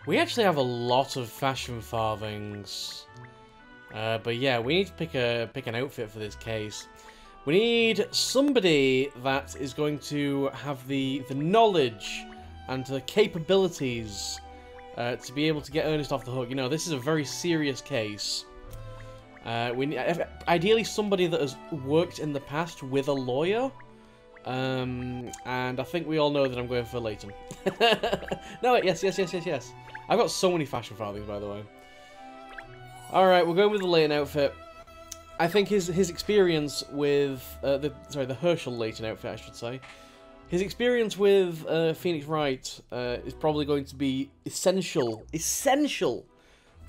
We actually have a lot of fashion farthings. But yeah, we need to pick an outfit for this case. We need somebody that is going to have the knowledge and the capabilities to be able to get Ernest off the hook. You know, this is a very serious case. We need, ideally somebody that has worked in the past with a lawyer. And I think we all know that I'm going for Layton. No, wait, yes. I've got so many fashion farthings, by the way. Alright, we're going with the Layton outfit. I think his experience with... the Herschel Layton outfit, I should say. His experience with Phoenix Wright is probably going to be essential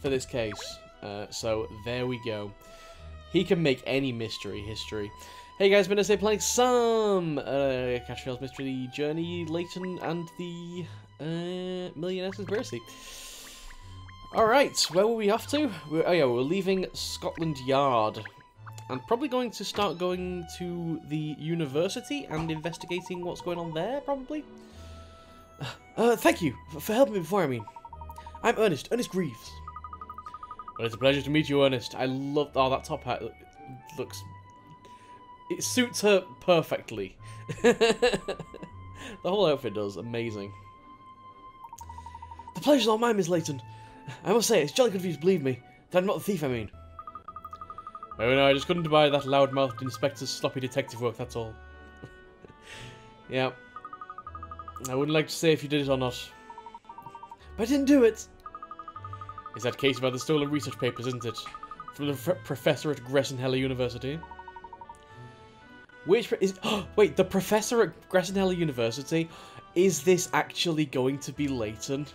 for this case. So, there we go. He can make any mystery history. Hey guys, been to playing some Katrielle's Mystery Journey, Layton, and the Millionaires Conspiracy. Alright, where were we off to? We're leaving Scotland Yard. I'm probably going to start going to the university and investigating what's going on there, probably. Thank you for helping me before, I'm Ernest Greaves. Well, it's a pleasure to meet you, Ernest. I love... Oh, that top hat looks... It suits her perfectly. The whole outfit does. Amazing. The pleasure's all mine, Miss Layton. I must say, it's jolly good of you to believe me. That I'm not the thief, I mean. Oh no, I just couldn't abide that loud-mouthed inspector's sloppy detective work, that's all. Yeah. I wouldn't like to say if you did it or not. But I didn't do it! It's that case about the stolen research papers, isn't it? From the professor at Gressenheller University. Which is... Oh, wait, the professor at Gressenheller University? Is this actually going to be Layton?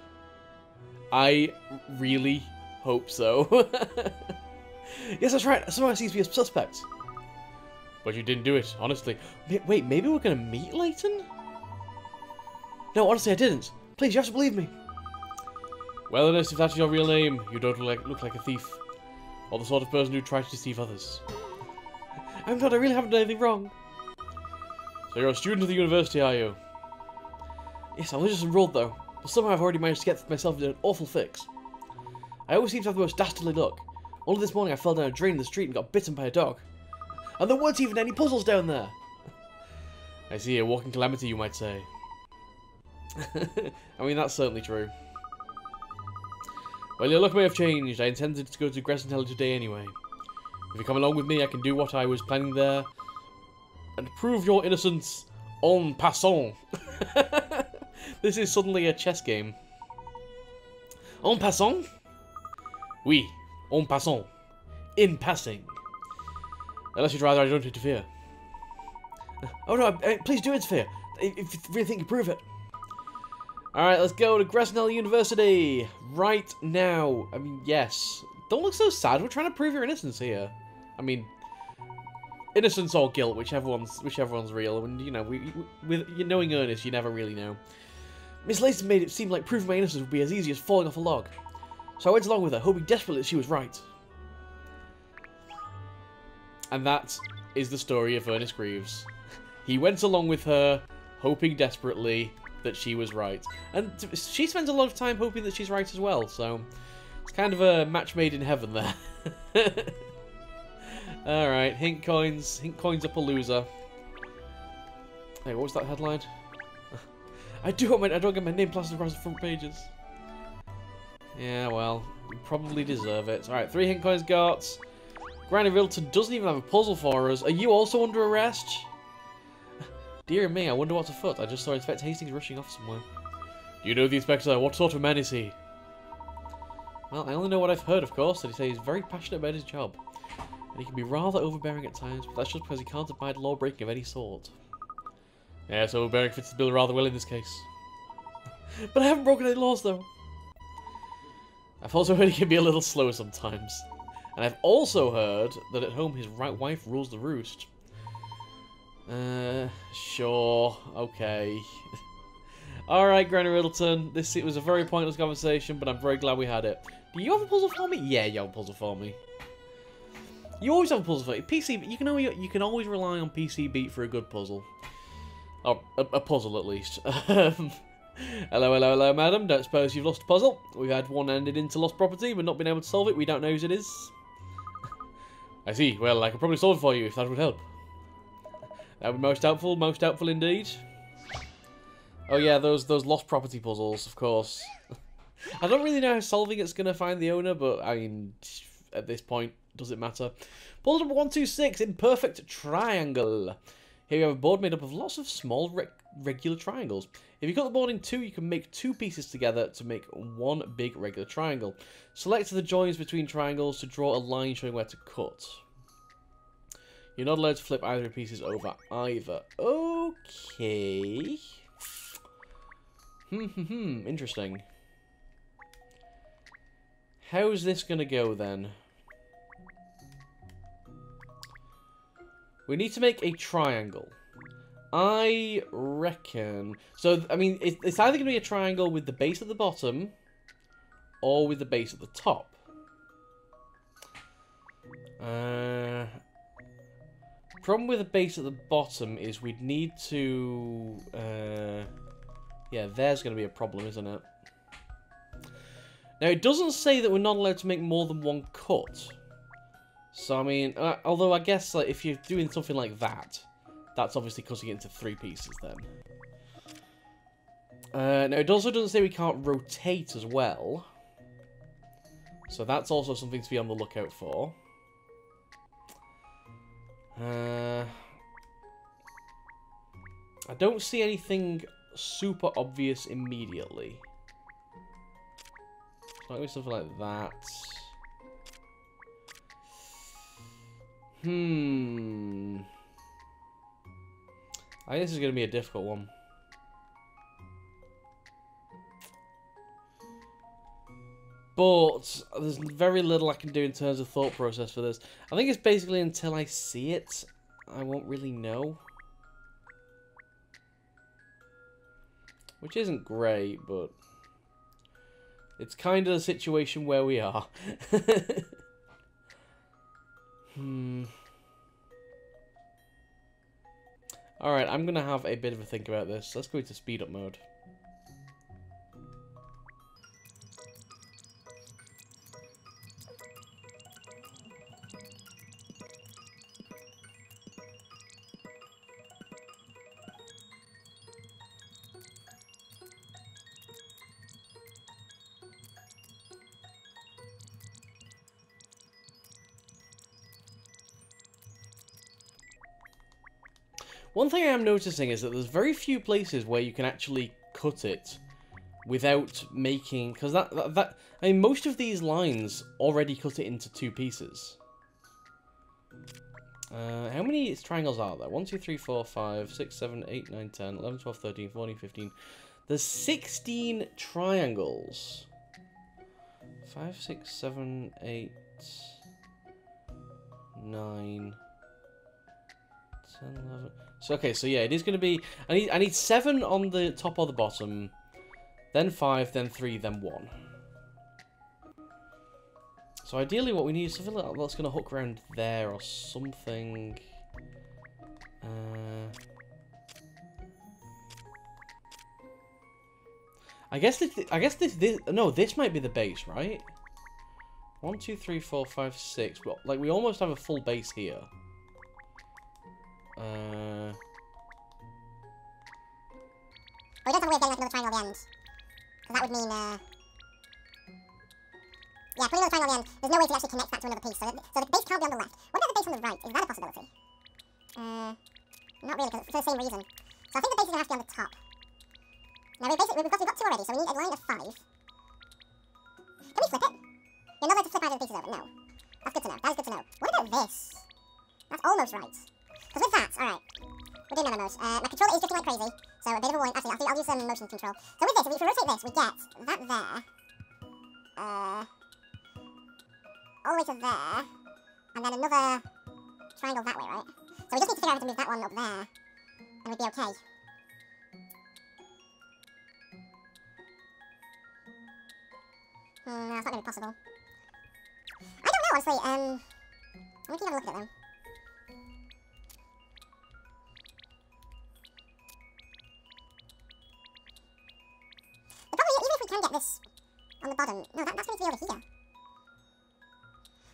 I really hope so. Yes, that's right. Someone seems to be a suspect. But you didn't do it, honestly. Wait, maybe we're going to meet Layton? No, honestly, I didn't. Please, you have to believe me. Well, Ernest, if that's your real name, you don't look like a thief. Or the sort of person who tries to deceive others. I'm not. I really haven't done anything wrong. So you're a student of the university, are you? Yes, I was just enrolled, though. But somehow I've already managed to get myself into an awful fix. I always seem to have the most dastardly luck. Only this morning I fell down a drain in the street and got bitten by a dog. And there weren't even any puzzles down there. I see, a walking calamity, you might say. I mean, that's certainly true. Well, your luck may have changed. I intended to go to Gressenheller today anyway. If you come along with me, I can do what I was planning there. And prove your innocence en passant. This is suddenly a chess game. En passant? Oui, en passant. In passing. Unless you'd rather I don't interfere. Oh no, please do interfere. If you really think you prove it. Alright, let's go to Gressenheller University. Right now. I mean, yes. Don't look so sad. We're trying to prove your innocence here. I mean, innocence or guilt, whichever one's real. And you know, with knowing Ernest, you never really know. Miss Layton made it seem like proving my innocence would be as easy as falling off a log. So I went along with her, hoping desperately that she was right. And that is the story of Ernest Greaves. He went along with her, hoping desperately that she was right. And she spends a lot of time hoping that she's right as well, so it's kind of a match made in heaven there. Alright, Hink Coins up a loser. Hey, what was that headline? I don't get my name plastered across the front pages. Yeah, well, you probably deserve it. Alright, 3 Hink Coins got. Granny Riddleton doesn't even have a puzzle for us. Are you also under arrest? Dear me, I wonder what's afoot. I just saw Inspector Hastings rushing off somewhere. Do you know the Inspector? What sort of man is he? Well, I only know what I've heard, of course, that he says he's very passionate about his job. And he can be rather overbearing at times, but that's just because he can't abide law-breaking of any sort. Yes, overbearing fits the bill rather well in this case. But I haven't broken any laws, though. I've also heard he can be a little slow sometimes. And I've also heard that at home his right wife rules the roost. Sure, okay. Alright, Granny Riddleton, it was a very pointless conversation, but I'm very glad we had it. Do you have a puzzle for me? Yeah, you have a puzzle for me. You always have a puzzle for me. PC, you can always rely on PC Beat for a good puzzle. Or a puzzle, at least. Hello, hello, hello, madam. Don't suppose you've lost a puzzle? We've had one ended into lost property, but not been able to solve it. We don't know whose it is. I see. Well, I could probably solve it for you if that would help. That would be most helpful indeed. Oh yeah, those lost property puzzles, of course. I don't really know how solving it's going to find the owner, but I mean, at this point, does it matter? Puzzle number 126, Imperfect Triangle. Here we have a board made up of lots of small regular triangles. If you cut the board in two, you can make two pieces together to make one big regular triangle. Select the joins between triangles to draw a line showing where to cut. You're not allowed to flip either of the pieces over either. Okay. Interesting. How's this going to go then? We need to make a triangle. I reckon... So, I mean, it's either going to be a triangle with the base at the bottom or with the base at the top. Problem with the base at the bottom is we'd need to... yeah, there's going to be a problem, isn't it? Now, it doesn't say that we're not allowed to make more than one cut. So, I mean, although I guess like, if you're doing something like that, that's obviously cutting it into three pieces then. Now, it also doesn't say we can't rotate as well. So that's also something to be on the lookout for. I don't see anything super obvious immediately. Might be something like that. I think this is going to be a difficult one. But there's very little I can do in terms of thought process for this. I think it's basically until I see it, I won't really know. Which isn't great, but it's kind of the situation where we are. Alright, I'm going to have a bit of a think about this. Let's go into speed up mode. One thing I am noticing is that there's very few places where you can actually cut it without making... Because I mean, most of these lines already cut it into two pieces. How many triangles are there? 1, 2, 3, 4, 5, 6, 7, 8, 9, 10, 11, 12, 13, 14, 15. There's 16 triangles. 5, 6, 7, 8, 9... 10, 11. So okay, so yeah, it is going to be. I need 7 on the top or the bottom, then 5, then 3, then 1. So ideally, what we need is something that's going to hook around there or something. I guess this. No, this might be the base, right? 1, 2, 3, 4, 5, 6. Well, like we almost have a full base here. We don't have a way of getting like another triangle at the end. Because that would mean, yeah, putting another triangle at the end, there's no way to actually connect that to another piece. So the base can't be on the left. What about the base on the right? Is that a possibility? Not really, because it's for the same reason. So I think the base is going to have to be on the top. Now, we've got 2 already, so we need a line of 5. Can we flip it? You're not allowed to flip either of the pieces over, no. That's good to know. That is good to know. What about this? That's almost right. Because with that, alright. We're doing nano mode. My controller is drifting like crazy, so a bit of a warning. Actually, I'll use some motion control. So with this, if we rotate this, we get that there. All the way to there. And then another triangle that way, right? So we just need to figure out how to move that one up there. And we'd be okay. No, it's not going to be possible. I don't know, honestly. Let me keep having a look at it, though. this on the bottom. No, that's going to be over here.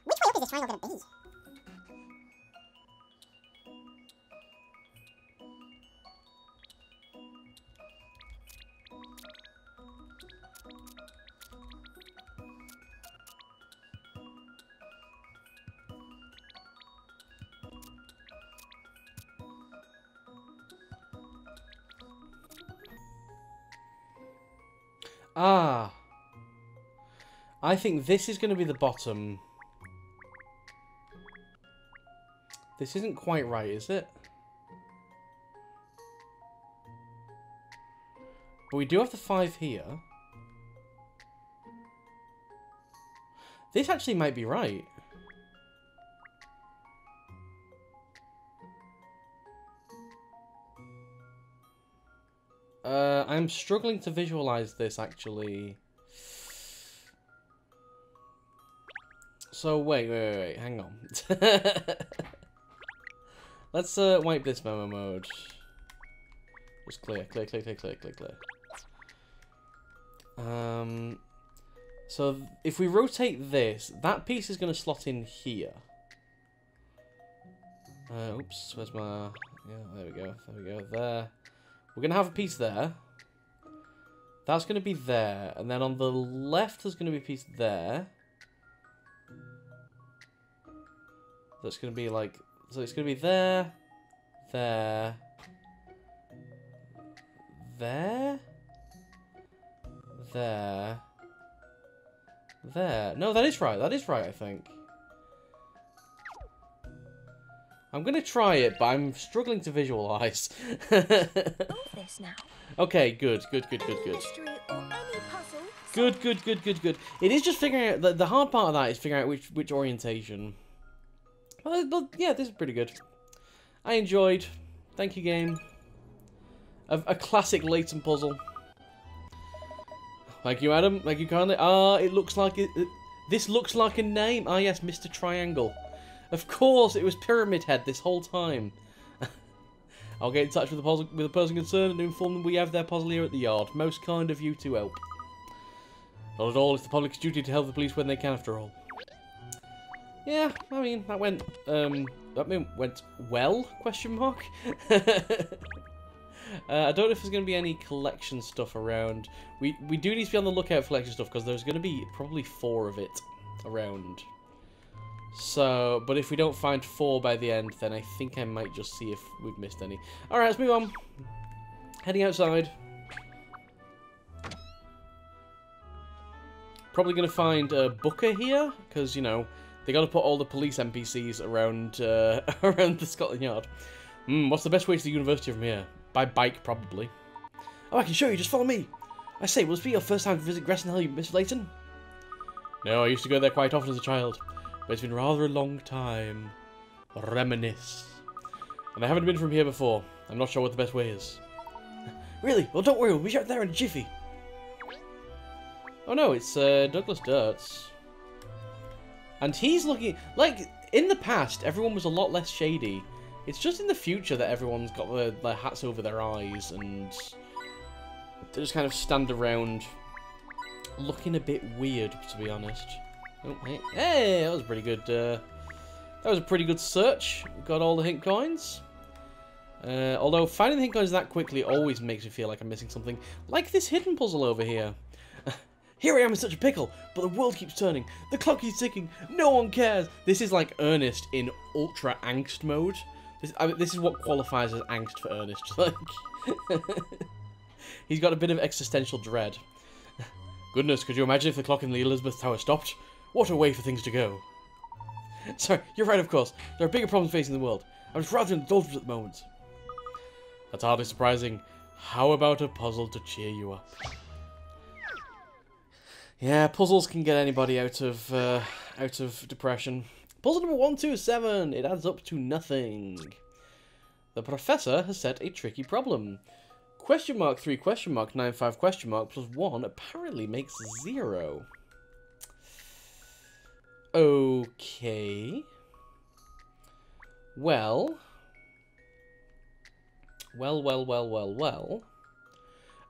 Which way up is this triangle going to be? Ah. I think this is going to be the bottom. This isn't quite right, is it? But we do have the 5 here. This actually might be right. I'm struggling to visualize this, actually. So, wait, hang on. Let's wipe this memo mode. Just clear. So, if we rotate this, that piece is going to slot in here. Oops, where's my... Yeah, there we go, there. We're going to have a piece there. That's going to be there. And then on the left, there's going to be a piece there. That's going to be like... So it's going to be there. There. There. There. There. No, that is right. That is right, I think. I'm going to try it, but I'm struggling to visualize. This now. Okay, good. Good. It is just figuring out... The hard part of that is figuring out which orientation. But yeah, this is pretty good. I enjoyed. Thank you, game. A classic Layton puzzle. Thank you, Adam. Thank you, kindly. Ah, it looks like it... This looks like a name. Ah, yes, Mr. Triangle. Of course, it was Pyramid Head this whole time. I'll get in touch with the person concerned and inform them we have their puzzle here at the yard. Most kind of you to help. Not at all. It's the public's duty to help the police when they can, after all. Yeah, I mean, that went well? Question mark. I don't know if there's going to be any collection stuff around. We do need to be on the lookout for collection stuff because there's going to be probably 4 of it around. So, but if we don't find 4 by the end, then I think I might just see if we've missed any. Alright, let's move on. Heading outside. Probably going to find Booker here, because, you know, they got to put all the police NPCs around around the Scotland Yard. What's the best way to the university from here? By bike, probably. Oh, I can show you. Just follow me. I say, will this be your first time to visit Gresson Hill, Miss Layton? No, I used to go there quite often as a child. But it's been rather a long time. Reminisce. And I haven't been from here before. I'm not sure what the best way is. Really? Well, don't worry. We'll be out there in a jiffy. Oh, no. It's Douglas Dirts. And he's looking... Like, in the past, everyone was a lot less shady. It's just in the future that everyone's got their hats over their eyes and they just kind of stand around looking a bit weird, to be honest. Oh, hey, that was pretty good. That was a pretty good search. Got all the hint coins. Although finding the hint coins that quickly always makes me feel like I'm missing something. Like this hidden puzzle over here. Here I am in such a pickle, but the world keeps turning. The clock keeps ticking. No one cares. This is like Ernest in ultra angst mode. This is what qualifies as angst for Ernest. Like, he's got a bit of existential dread. Goodness, could you imagine if the clock in the Elizabeth Tower stopped? What a way for things to go. Sorry, you're right, of course. There are bigger problems facing the world. I'm just rather indulgent at the moment. That's hardly surprising. How about a puzzle to cheer you up? Yeah, puzzles can get anybody out of depression. Puzzle number 127. It adds up to nothing. The professor has set a tricky problem. Question mark 3 question mark 95 question mark plus 1 apparently makes 0. Okay. Well.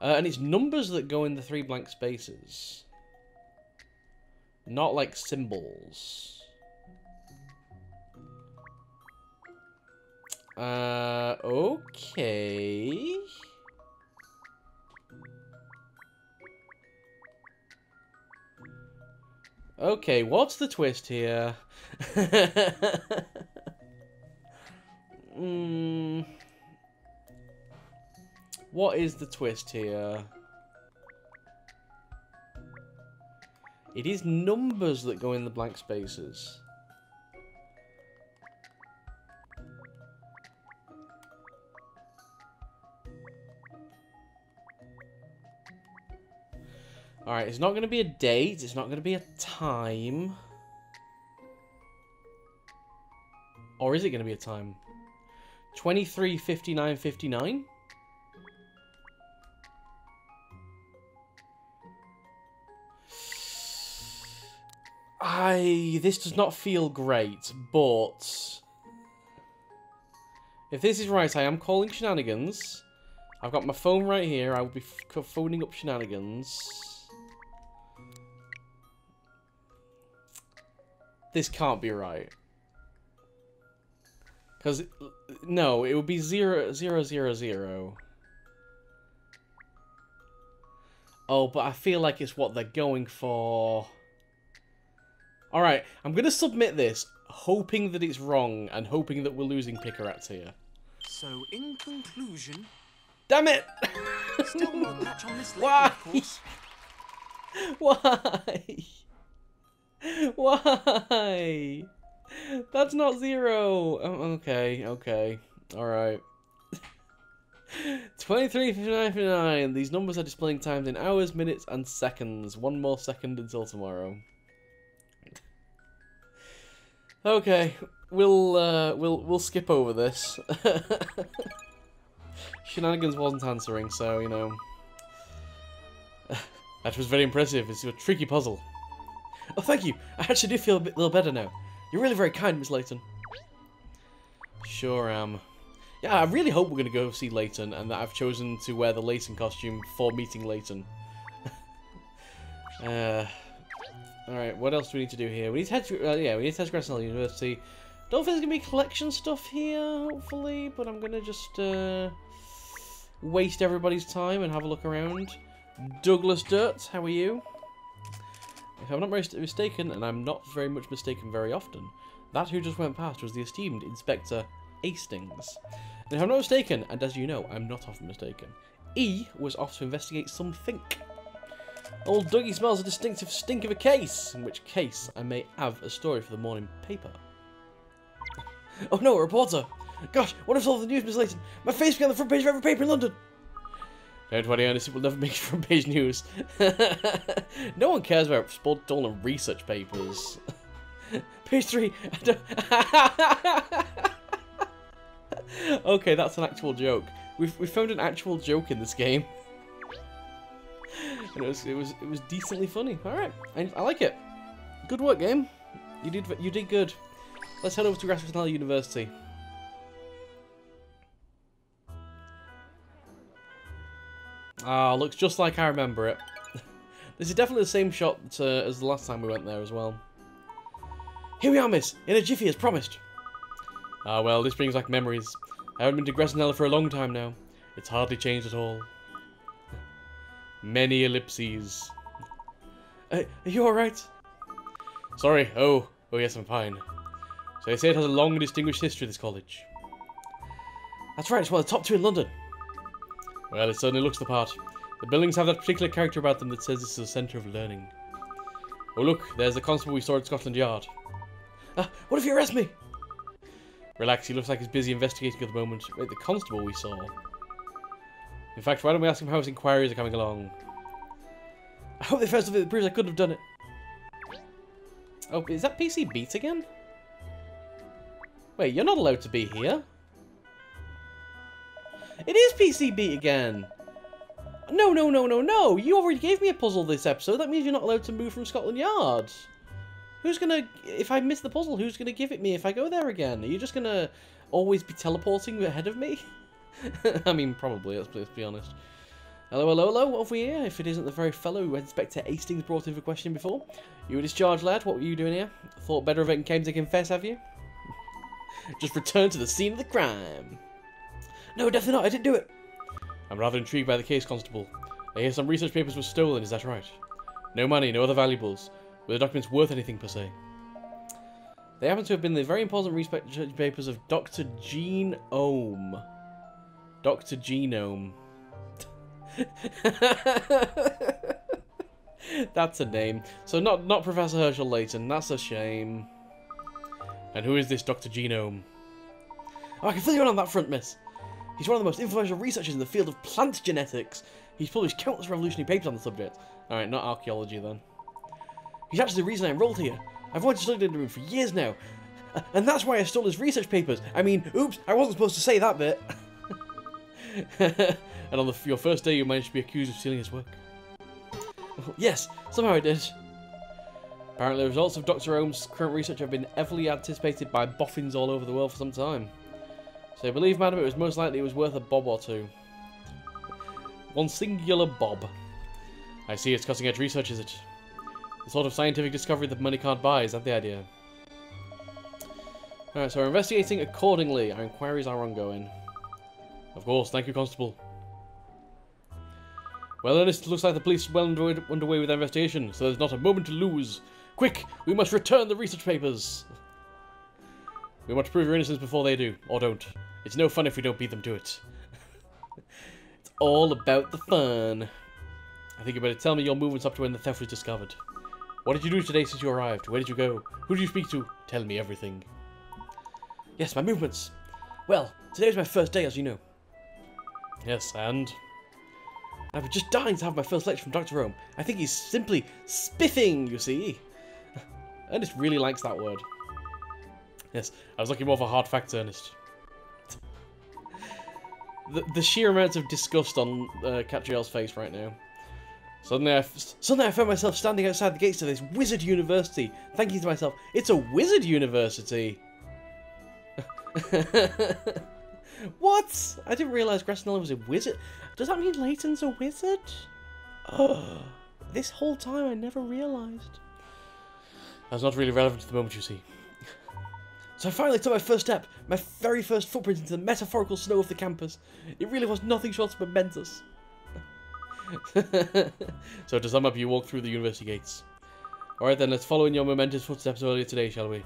And it's numbers that go in the 3 blank spaces. Not like symbols. Okay. Okay, what's the twist here? What is the twist here? It is numbers that go in the blank spaces. Alright, it's not going to be a date. It's not going to be a time. Or is it going to be a time? 23:59:59? This does not feel great, but if this is right, I am calling shenanigans. I've got my phone right here. I will be phoning up shenanigans. This can't be right. Because, no, it would be 0, 0, 0, 0. Oh, but I feel like it's what they're going for. Alright, I'm going to submit this, hoping that it's wrong, and hoping that we're losing Picarats here. So, in conclusion... Damn it! Still no match on this Why? course. Why? Why? That's not 0. Oh, okay, okay. Alright. 23:59:59. These numbers are displaying times in hours, minutes, and seconds. 1 more second until tomorrow. Okay, we'll skip over this. Shenanigans wasn't answering, so you know. That was very impressive. It's a tricky puzzle. Oh, thank you. I actually do feel a little better now. You're really very kind, Miss Layton. Sure am. Yeah, I really hope we're going to go see Layton, and that I've chosen to wear the Layton costume for meeting Layton. Alright, what else do we need to do here? We need to head to, we need to head to Katrielle University. Don't think there's going to be collection stuff here, hopefully, but I'm going to just waste everybody's time and have a look around. Douglas Dirt, how are you? If I'm not mistaken, and I'm not very much mistaken very often, that who just went past was the esteemed Inspector Hastings. And if I'm not mistaken, and as you know, I'm not often mistaken, E was off to investigate something. Old Dougie smells a distinctive stink of a case, in which case I may have a story for the morning paper. Oh no, a reporter! Gosh, what if all the news, Miss Layton? My face will be on the front page of every paper in London! Don't worry, Ernest, it will never make it front page news. No one cares about stolen research papers. Page 3. Okay, that's an actual joke. We found an actual joke in this game. And it was decently funny. All right, I like it. Good work, game. You did good. Let's head over to Katrielle University. Ah, looks just like I remember it. This is definitely the same shot as the last time we went there as well. Here we are, miss! In a jiffy, as promised! Ah, well, this brings back memories. I haven't been to Katrielle for a long time now. It's hardly changed at all. Many ellipses. Are you alright? Sorry. Oh, yes, I'm fine. So they say it has a long and distinguished history, this college. That's right, it's one of the top 2 in London. Well, it certainly looks the part. The buildings have that particular character about them that says this is a centre of learning. Oh look, there's the constable we saw at Scotland Yard. What if you arrest me? Relax, he looks like he's busy investigating at the moment. Wait, the constable we saw? In fact, why don't we ask him how his inquiries are coming along? I hope they found something that proves I couldn't have done it. Oh, is that PC Beat again? Wait, you're not allowed to be here. It is PC Beat again! No! You already gave me a puzzle this episode. That means you're not allowed to move from Scotland Yard. Who's gonna... If I miss the puzzle, who's gonna give it me if I go there again? Are you just gonna always be teleporting ahead of me? I mean, probably, let's be honest. Hello, hello, hello, over here. If it isn't the very fellow who Inspector Hastings brought in for questioning before. You were discharged, lad. What were you doing here? Thought better of it and came to confess, have you? Just returned to the scene of the crime. No, definitely not. I didn't do it. I'm rather intrigued by the case, Constable. I hear some research papers were stolen, is that right? No money, no other valuables. Were the documents worth anything, per se? They happen to have been the very important research papers of Dr. Genome. Dr. Genome. That's a name. So not Professor Herschel Layton. That's a shame. And who is this Dr. Genome? Oh, I can fill you in on that front, miss. He's one of the most influential researchers in the field of plant genetics. He's published countless revolutionary papers on the subject. Alright, not archaeology then. He's actually the reason I enrolled here. I've wanted to study under him for years now. And that's why I stole his research papers. I mean, oops, I wasn't supposed to say that bit. And on your first day you managed to be accused of stealing his work. Yes, somehow I did. Apparently the results of Dr. Ohm's current research have been heavily anticipated by boffins all over the world for some time. So I believe, madam, it was most likely it was worth a bob or two. One singular bob. I see, it's cutting-edge research, is it? The sort of scientific discovery that money can't buy, is that the idea? Alright, so we're investigating accordingly. Our inquiries are ongoing. Of course, thank you, Constable. Well, Ernest, it looks like the police are well underway with their investigation, so there's not a moment to lose. Quick, we must return the research papers. We want to prove your innocence before they do, or don't. It's no fun if we don't beat them to it. It's all about the fun. I think you better tell me your movements up to when the theft was discovered. What did you do today since you arrived? Where did you go? Who did you speak to? Tell me everything. Yes, my movements. Well, today was my first day, as you know. Yes, and? I was just dying to have my first lecture from Dr. Ohm. I think he's simply spiffing, you see. Ernest really likes that word. Yes, I was looking more for hard facts, Ernest. The sheer amount of disgust on Katrielle's face right now. Suddenly I found myself standing outside the gates of this wizard university, thinking to myself, it's a wizard university! What? I didn't realise Grassinella was a wizard. Does that mean Layton's a wizard? Oh, this whole time I never realised. That's not really relevant to the moment, you see. So I finally took my first step, my very first footprint into the metaphorical snow of the campus. It really was nothing short of momentous. So to sum up, you walk through the university gates. Alright then, let's follow in your momentous footsteps earlier today, shall we?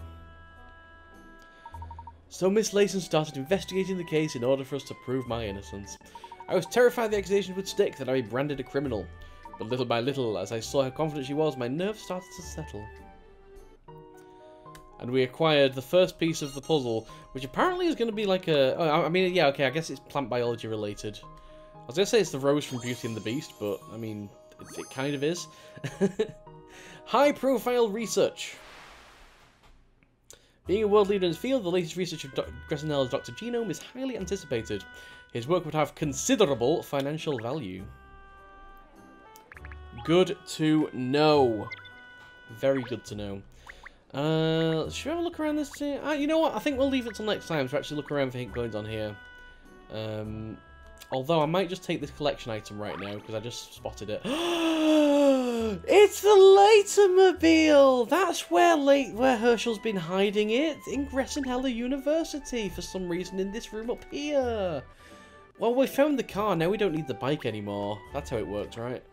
So Miss Layton started investigating the case in order for us to prove my innocence. I was terrified the accusations would stick, that I would be branded a criminal. But little by little, as I saw how confident she was, my nerves started to settle. And we acquired the first piece of the puzzle, which apparently is going to be like a... Oh, I mean, yeah, okay, I guess it's plant biology related. I was going to say it's the rose from Beauty and the Beast, but, I mean, it kind of is. High-profile research. Being a world leader in his field, the latest research of Grassinella's Dr. Genome is highly anticipated. His work would have considerable financial value. Good to know. Very good to know. Should we have a look around this? You know what? I think we'll leave it till next time to actually look around for hint coins on here. Although I might just take this collection item right now because I just spotted it. It's the Layton-mobile! That's where Herschel's been hiding it, in Grassinella University, for some reason in this room up here. Well, we found the car, now we don't need the bike anymore. That's how it works, right?